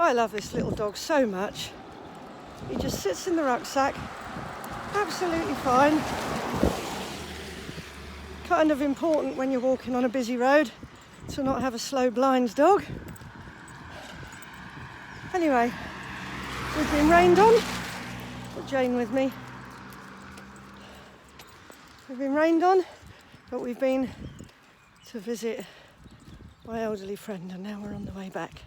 I love this little dog so much. He just sits in the rucksack, absolutely fine. Kind of important when you're walking on a busy road to not have a slow blind dog. Anyway, we've been rained on. Got Jane with me. We've been rained on, but we've been to visit my elderly friend, and now we're on the way back.